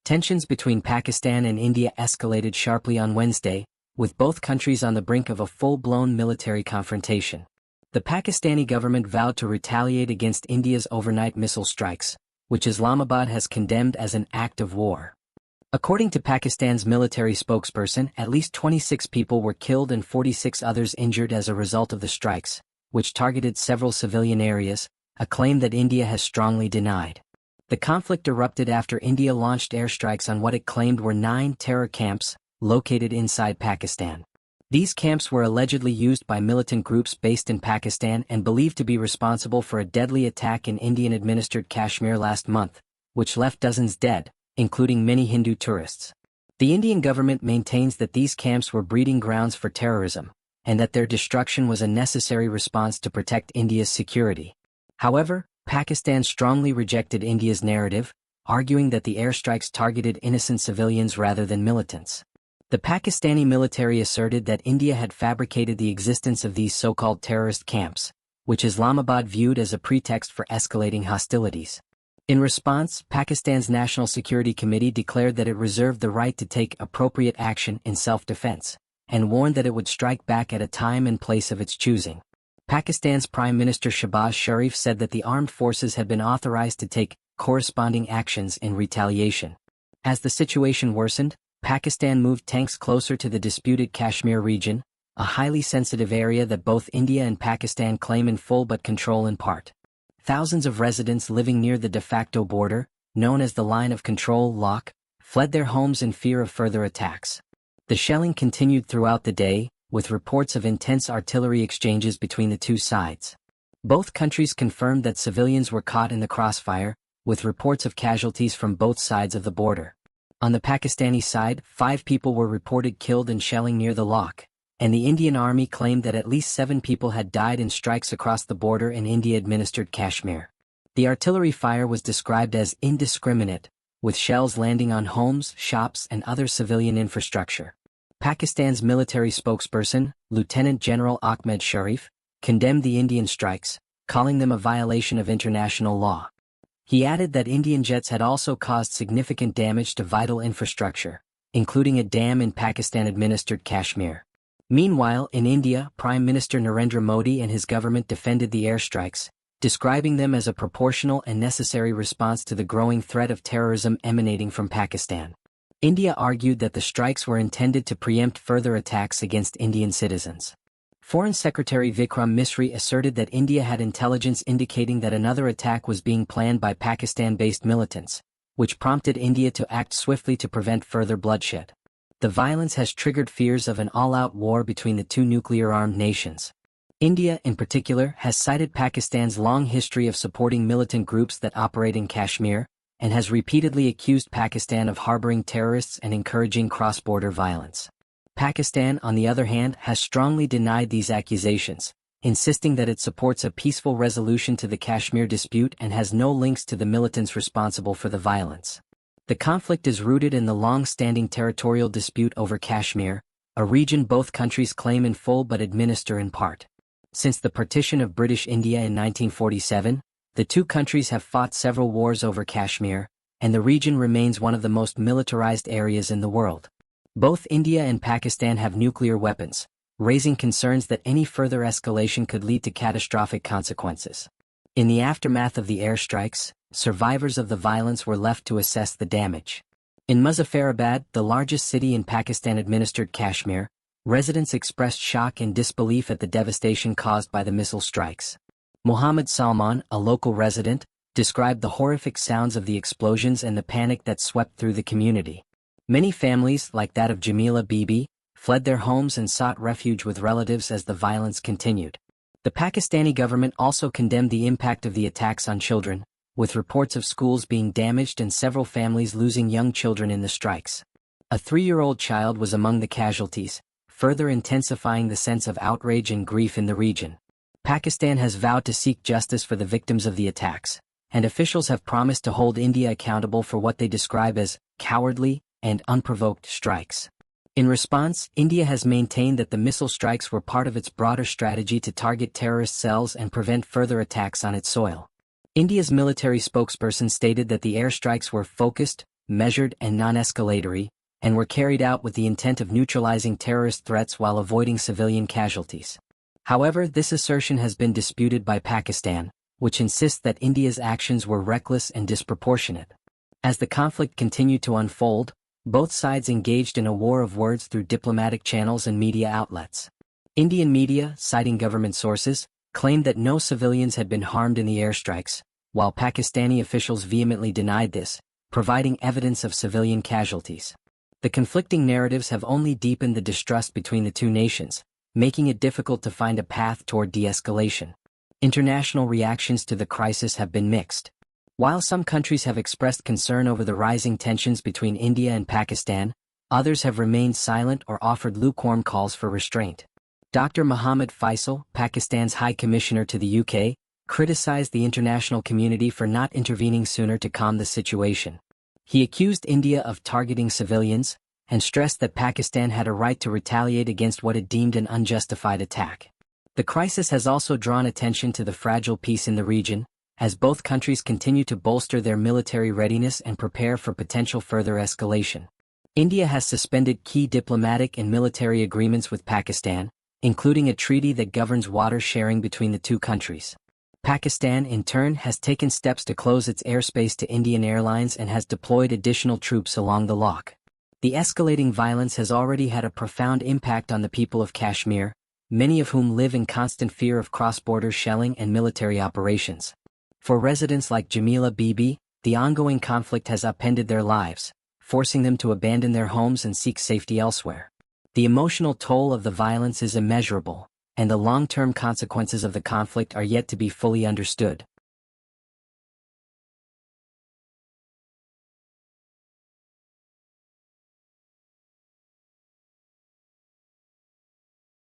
Tensions between Pakistan and India escalated sharply on Wednesday, with both countries on the brink of a full-blown military confrontation. The Pakistani government vowed to retaliate against India's overnight missile strikes, which Islamabad has condemned as an act of war. According to Pakistan's military spokesperson, at least 26 people were killed and 46 others injured as a result of the strikes, which targeted several civilian areas, a claim that India has strongly denied. The conflict erupted after India launched airstrikes on what it claimed were 9 terror camps, located inside Pakistan. These camps were allegedly used by militant groups based in Pakistan and believed to be responsible for a deadly attack in Indian-administered Kashmir last month, which left dozens dead, including many Hindu tourists. The Indian government maintains that these camps were breeding grounds for terrorism, and that their destruction was a necessary response to protect India's security. However, Pakistan strongly rejected India's narrative, arguing that the airstrikes targeted innocent civilians rather than militants. The Pakistani military asserted that India had fabricated the existence of these so-called terrorist camps, which Islamabad viewed as a pretext for escalating hostilities. In response, Pakistan's National Security Committee declared that it reserved the right to take appropriate action in self-defense, and warned that it would strike back at a time and place of its choosing. Pakistan's Prime Minister Shehbaz Sharif said that the armed forces had been authorized to take corresponding actions in retaliation. As the situation worsened, Pakistan moved tanks closer to the disputed Kashmir region, a highly sensitive area that both India and Pakistan claim in full but control in part. Thousands of residents living near the de facto border, known as the Line of Control (LOC), fled their homes in fear of further attacks. The shelling continued throughout the day, with reports of intense artillery exchanges between the two sides. Both countries confirmed that civilians were caught in the crossfire, with reports of casualties from both sides of the border. On the Pakistani side, 5 people were reported killed in shelling near the LOC, and the Indian Army claimed that at least 7 people had died in strikes across the border in India-administered Kashmir. The artillery fire was described as indiscriminate, with shells landing on homes, shops, and other civilian infrastructure. Pakistan's military spokesperson, Lieutenant General Ahmed Sharif, condemned the Indian strikes, calling them a violation of international law. He added that Indian jets had also caused significant damage to vital infrastructure, including a dam in Pakistan-administered Kashmir. Meanwhile, in India, Prime Minister Narendra Modi and his government defended the airstrikes, describing them as a proportional and necessary response to the growing threat of terrorism emanating from Pakistan. India argued that the strikes were intended to preempt further attacks against Indian citizens. Foreign Secretary Vikram Misri asserted that India had intelligence indicating that another attack was being planned by Pakistan-based militants, which prompted India to act swiftly to prevent further bloodshed. The violence has triggered fears of an all-out war between the two nuclear-armed nations. India, in particular, has cited Pakistan's long history of supporting militant groups that operate in Kashmir, and has repeatedly accused Pakistan of harboring terrorists and encouraging cross-border violence. Pakistan, on the other hand, has strongly denied these accusations, insisting that it supports a peaceful resolution to the Kashmir dispute and has no links to the militants responsible for the violence. The conflict is rooted in the long-standing territorial dispute over Kashmir, a region both countries claim in full but administer in part. Since the partition of British India in 1947, the two countries have fought several wars over Kashmir, and the region remains one of the most militarized areas in the world. Both India and Pakistan have nuclear weapons, raising concerns that any further escalation could lead to catastrophic consequences. In the aftermath of the airstrikes, survivors of the violence were left to assess the damage. In Muzaffarabad, the largest city in Pakistan-administered Kashmir, residents expressed shock and disbelief at the devastation caused by the missile strikes. Muhammad Salman, a local resident, described the horrific sounds of the explosions and the panic that swept through the community. Many families, like that of Jamila Bibi, fled their homes and sought refuge with relatives as the violence continued. The Pakistani government also condemned the impact of the attacks on children, with reports of schools being damaged and several families losing young children in the strikes. A 3-year-old child was among the casualties, further intensifying the sense of outrage and grief in the region. Pakistan has vowed to seek justice for the victims of the attacks, and officials have promised to hold India accountable for what they describe as cowardly and unprovoked strikes. In response, India has maintained that the missile strikes were part of its broader strategy to target terrorist cells and prevent further attacks on its soil. India's military spokesperson stated that the airstrikes were focused, measured and non-escalatory, and were carried out with the intent of neutralizing terrorist threats while avoiding civilian casualties. However, this assertion has been disputed by Pakistan, which insists that India's actions were reckless and disproportionate. As the conflict continued to unfold, both sides engaged in a war of words through diplomatic channels and media outlets. Indian media, citing government sources, claimed that no civilians had been harmed in the airstrikes, while Pakistani officials vehemently denied this, providing evidence of civilian casualties. The conflicting narratives have only deepened the distrust between the two nations, making it difficult to find a path toward de-escalation. International reactions to the crisis have been mixed. While some countries have expressed concern over the rising tensions between India and Pakistan, others have remained silent or offered lukewarm calls for restraint. Dr. Mohammed Faisal, Pakistan's High Commissioner to the UK, criticized the international community for not intervening sooner to calm the situation. He accused India of targeting civilians, and stressed that Pakistan had a right to retaliate against what it deemed an unjustified attack. The crisis has also drawn attention to the fragile peace in the region, as both countries continue to bolster their military readiness and prepare for potential further escalation. India has suspended key diplomatic and military agreements with Pakistan, including a treaty that governs water sharing between the two countries. Pakistan, in turn, has taken steps to close its airspace to Indian airlines and has deployed additional troops along the loch. The escalating violence has already had a profound impact on the people of Kashmir, many of whom live in constant fear of cross-border shelling and military operations. For residents like Jamila Bibi, the ongoing conflict has upended their lives, forcing them to abandon their homes and seek safety elsewhere. The emotional toll of the violence is immeasurable, and the long-term consequences of the conflict are yet to be fully understood.